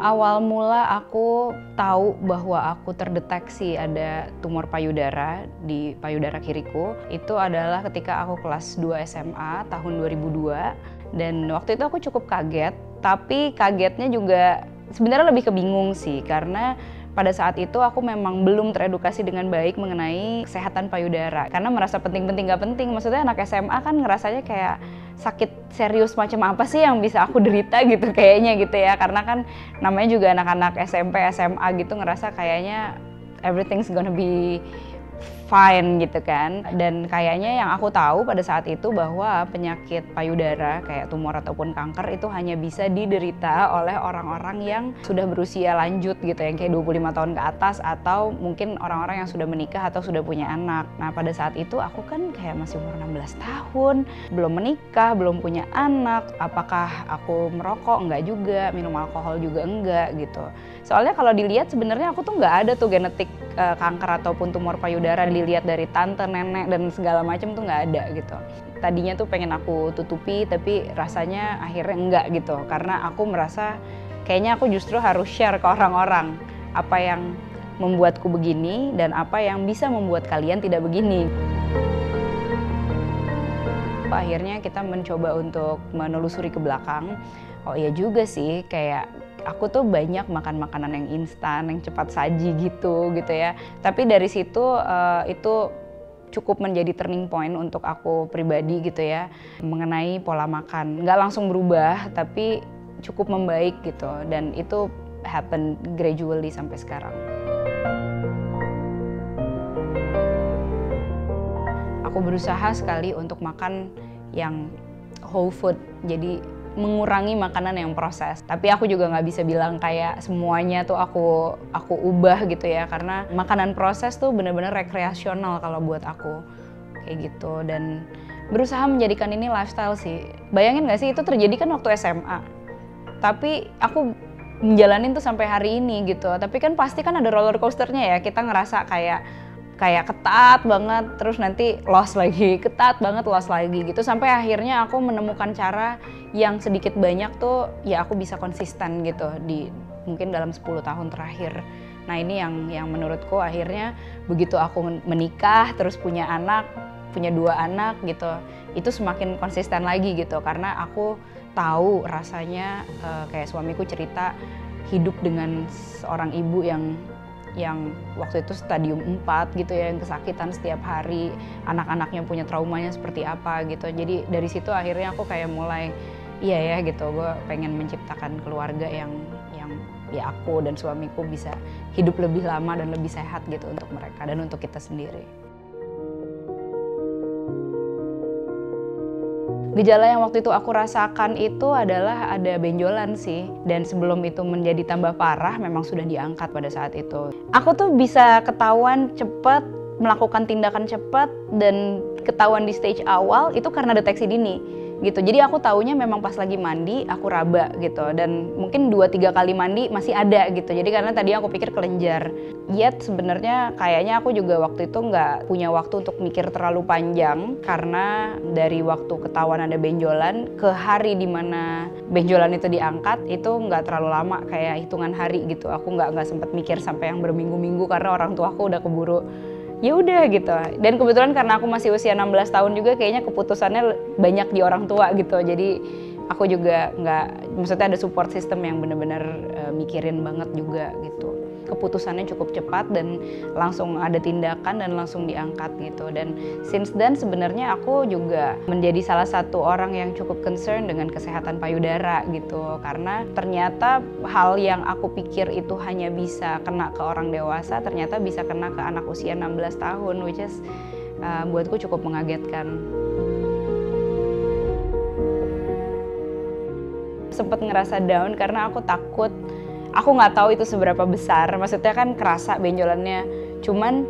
Awal mula aku tahu bahwa aku terdeteksi ada tumor payudara di payudara kiriku itu adalah ketika aku kelas 2 SMA tahun 2002, dan waktu itu aku cukup kaget, tapi kagetnya juga sebenarnya lebih kebingung sih, karena pada saat itu aku memang belum teredukasi dengan baik mengenai kesehatan payudara karena merasa penting-penting gak penting. Maksudnya anak SMA kan ngerasanya kayak sakit serius macam apa sih yang bisa aku derita gitu kayaknya gitu ya, karena kan namanya juga anak-anak SMP, SMA gitu ngerasa kayaknya everything's gonna be fine gitu kan. Dan kayaknya yang aku tahu pada saat itu bahwa penyakit payudara kayak tumor ataupun kanker itu hanya bisa diderita oleh orang-orang yang sudah berusia lanjut gitu, yang kayak 25 tahun ke atas atau mungkin orang-orang yang sudah menikah atau sudah punya anak. Nah pada saat itu aku kan kayak masih umur 16 tahun, belum menikah, belum punya anak. Apakah aku merokok? Enggak juga. Minum alkohol juga enggak gitu. Soalnya kalau dilihat sebenarnya aku tuh nggak ada tuh genetik kanker ataupun tumor payudara, dilihat dari tante, nenek dan segala macam tuh nggak ada gitu. Tadinya tuh pengen aku tutupi tapi rasanya akhirnya enggak gitu, karena aku merasa kayaknya aku justru harus share ke orang-orang apa yang membuatku begini dan apa yang bisa membuat kalian tidak begini. Akhirnya kita mencoba untuk menelusuri ke belakang. Oh iya juga sih, kayak aku tuh banyak makan makanan yang instan, yang cepat saji gitu ya. Tapi dari situ itu cukup menjadi turning point untuk aku pribadi gitu ya, mengenai pola makan. Nggak langsung berubah, tapi cukup membaik gitu, dan itu happen gradually sampai sekarang. Aku berusaha sekali untuk makan yang whole food, jadi mengurangi makanan yang proses. Tapi aku juga nggak bisa bilang kayak semuanya tuh aku ubah gitu ya, karena makanan proses tuh bener-bener rekreasional kalau buat aku kayak gitu, dan berusaha menjadikan ini lifestyle sih. Bayangin nggak sih itu terjadi kan waktu SMA, tapi aku menjalanin tuh sampai hari ini gitu. Tapi kan pasti kan ada roller coasternya ya, kita ngerasa kayak ketat banget, terus nanti loss lagi, ketat banget, loss lagi gitu, sampai akhirnya aku menemukan cara yang sedikit banyak tuh ya aku bisa konsisten gitu di mungkin dalam 10 tahun terakhir. Nah ini yang menurutku akhirnya begitu aku menikah terus punya anak, punya 2 anak gitu, itu semakin konsisten lagi gitu, karena aku tahu rasanya kayak suamiku cerita hidup dengan seorang ibu yang waktu itu stadium 4 gitu ya, yang kesakitan setiap hari, anak-anaknya punya traumanya seperti apa gitu. Jadi dari situ akhirnya aku kayak mulai iya ya gitu, gue pengen menciptakan keluarga yang ya aku dan suamiku bisa hidup lebih lama dan lebih sehat gitu untuk mereka dan untuk kita sendiri. Gejala yang waktu itu aku rasakan itu adalah ada benjolan sih, dan sebelum itu menjadi tambah parah memang sudah diangkat pada saat itu. Aku tuh bisa ketahuan cepat, melakukan tindakan cepat, dan ketahuan di stage awal itu karena deteksi dini gitu. Jadi aku taunya memang pas lagi mandi aku raba gitu, dan mungkin 2-3 kali mandi masih ada gitu. Jadi karena tadi aku pikir kelenjar. Yet sebenarnya kayaknya aku juga waktu itu nggak punya waktu untuk mikir terlalu panjang, karena dari waktu ketahuan ada benjolan ke hari dimana benjolan itu diangkat itu nggak terlalu lama, kayak hitungan hari gitu. Aku nggak sempat mikir sampai yang berminggu-minggu karena orang tua aku udah keburu ya udah gitu. Dan kebetulan karena aku masih usia 16 tahun juga, kayaknya keputusannya banyak di orang tua gitu. Jadi aku juga maksudnya ada support system yang benar-benar mikirin banget juga gitu. Keputusannya cukup cepat dan langsung ada tindakan dan langsung diangkat gitu. Dan since then sebenarnya aku juga menjadi salah satu orang yang cukup concern dengan kesehatan payudara gitu. Karena ternyata hal yang aku pikir itu hanya bisa kena ke orang dewasa, ternyata bisa kena ke anak usia 16 tahun, which is buatku cukup mengagetkan. Sempet ngerasa down karena aku takut, aku nggak tahu itu seberapa besar. Maksudnya kan kerasa benjolannya, cuman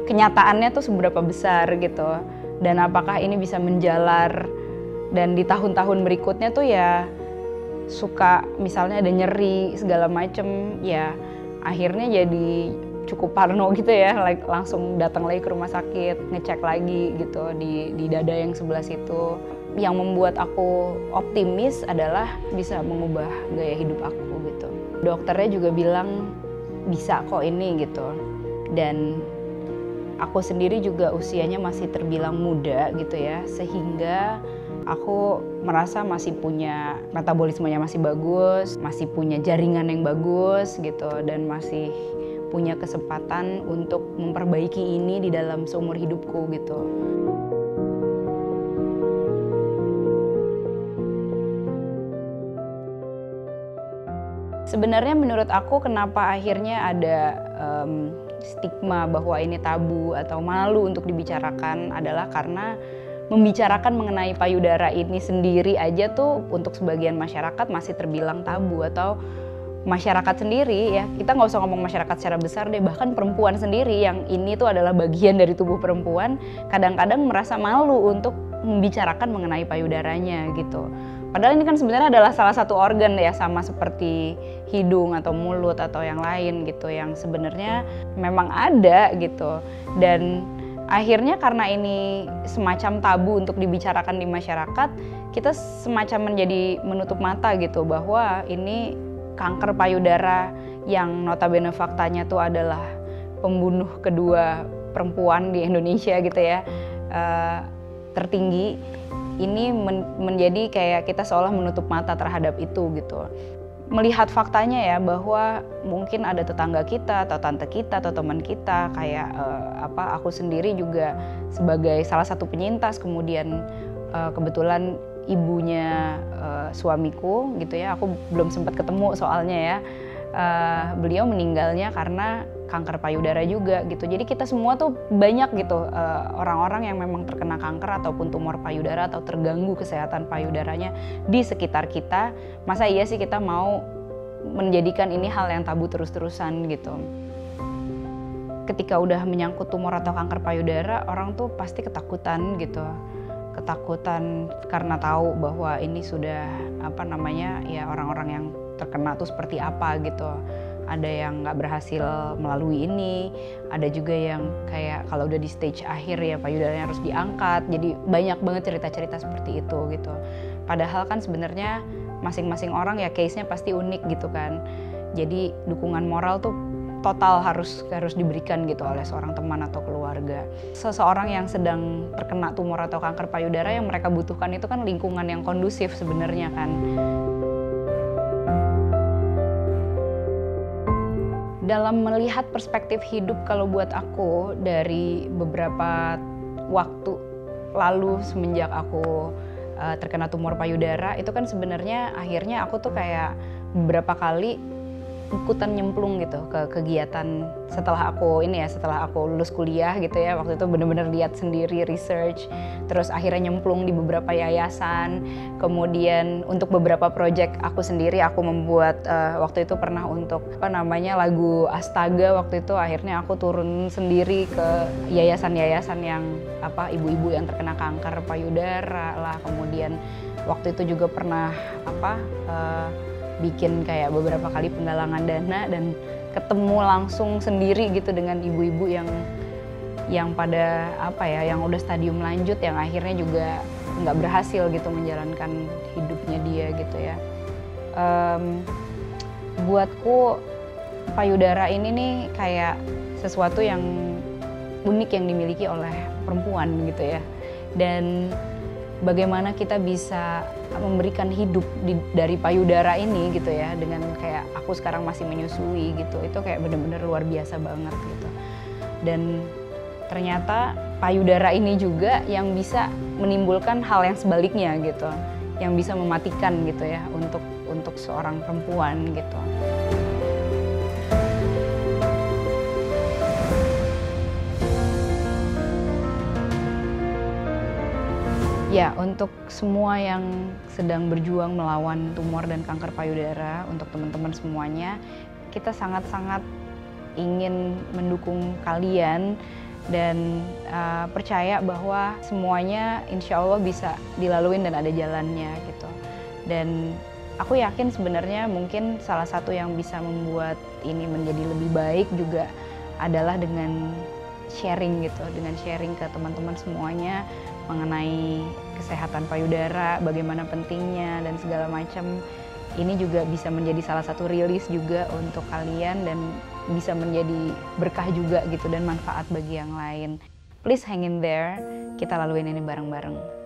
kenyataannya tuh seberapa besar gitu. Dan apakah ini bisa menjalar, dan di tahun-tahun berikutnya tuh ya suka misalnya ada nyeri segala macem, ya akhirnya jadi cukup parno gitu ya, langsung datang lagi ke rumah sakit, ngecek lagi gitu di dada yang sebelah situ. Yang membuat aku optimis adalah bisa mengubah gaya hidup aku gitu. Dokternya juga bilang bisa kok ini gitu. Dan aku sendiri juga usianya masih terbilang muda gitu ya, sehingga aku merasa masih punya metabolismenya masih bagus, masih punya jaringan yang bagus gitu, dan masih punya kesempatan untuk memperbaiki ini di dalam seumur hidupku gitu. Sebenarnya menurut aku kenapa akhirnya ada stigma bahwa ini tabu atau malu untuk dibicarakan adalah karena membicarakan mengenai payudara ini sendiri aja tuh untuk sebagian masyarakat masih terbilang tabu, atau masyarakat sendiri ya, kita nggak usah ngomong masyarakat secara besar deh, bahkan perempuan sendiri yang ini tuh adalah bagian dari tubuh perempuan kadang-kadang merasa malu untuk membicarakan mengenai payudaranya gitu. Padahal ini kan sebenarnya adalah salah satu organ ya, sama seperti hidung atau mulut atau yang lain gitu, yang sebenarnya memang ada gitu. Dan akhirnya karena ini semacam tabu untuk dibicarakan di masyarakat, kita semacam menjadi menutup mata gitu bahwa ini kanker payudara yang notabene faktanya tuh adalah pembunuh kedua perempuan di Indonesia gitu ya, tertinggi. Ini menjadi kayak kita seolah menutup mata terhadap itu gitu. Melihat faktanya ya, bahwa mungkin ada tetangga kita atau tante kita atau teman kita kayak aku sendiri juga sebagai salah satu penyintas, kemudian kebetulan ibunya suamiku gitu ya, aku belum sempat ketemu soalnya ya, beliau meninggalnya karena kanker payudara juga gitu. Jadi kita semua tuh banyak gitu orang-orang yang memang terkena kanker ataupun tumor payudara atau terganggu kesehatan payudaranya di sekitar kita. Masa iya sih kita mau menjadikan ini hal yang tabu terus-terusan gitu. Ketika udah menyangkut tumor atau kanker payudara, orang tuh pasti ketakutan gitu. Ketakutan karena tahu bahwa ini sudah ya orang-orang yang terkena tuh seperti apa gitu. Ada yang nggak berhasil melalui ini, ada juga yang kayak kalau udah di stage akhir ya payudaranya harus diangkat. Jadi banyak banget cerita-cerita seperti itu gitu. Padahal kan sebenarnya masing-masing orang ya case-nya pasti unik gitu kan. Jadi dukungan moral tuh total harus diberikan gitu oleh seorang teman atau keluarga. Seseorang yang sedang terkena tumor atau kanker payudara, yang mereka butuhkan itu kan lingkungan yang kondusif sebenarnya kan. Dalam melihat perspektif hidup, kalau buat aku dari beberapa waktu lalu semenjak aku terkena tumor payudara, itu kan sebenarnya akhirnya aku tuh kayak beberapa kali ikutan nyemplung gitu ke kegiatan setelah aku lulus kuliah gitu ya. Waktu itu bener-bener lihat sendiri, research, terus akhirnya nyemplung di beberapa yayasan. Kemudian untuk beberapa project aku sendiri, aku membuat waktu itu pernah untuk lagu Astaga. Waktu itu akhirnya aku turun sendiri ke yayasan-yayasan yang ibu-ibu yang terkena kanker payudara lah. Kemudian waktu itu juga pernah bikin kayak beberapa kali penggalangan dana dan ketemu langsung sendiri gitu dengan ibu-ibu yang pada yang udah stadium lanjut, yang akhirnya juga nggak berhasil gitu menjalankan hidupnya dia gitu ya. Buatku payudara ini nih kayak sesuatu yang unik yang dimiliki oleh perempuan gitu ya. Dan bagaimana kita bisa memberikan hidup dari payudara ini gitu ya, dengan kayak aku sekarang masih menyusui gitu, itu kayak bener-bener luar biasa banget gitu. Dan ternyata payudara ini juga yang bisa menimbulkan hal yang sebaliknya gitu, yang bisa mematikan gitu ya untuk seorang perempuan gitu. Ya, untuk semua yang sedang berjuang melawan tumor dan kanker payudara, untuk teman-teman semuanya, kita sangat-sangat ingin mendukung kalian dan percaya bahwa semuanya insya Allah bisa dilaluin dan ada jalannya gitu. Dan aku yakin sebenarnya mungkin salah satu yang bisa membuat ini menjadi lebih baik juga adalah dengan sharing gitu, dengan sharing ke teman-teman semuanya mengenai kesehatan payudara, bagaimana pentingnya dan segala macam. ini juga bisa menjadi salah satu rilis juga untuk kalian dan bisa menjadi berkah juga gitu dan manfaat bagi yang lain. Please hang in there, kita laluin ini bareng-bareng.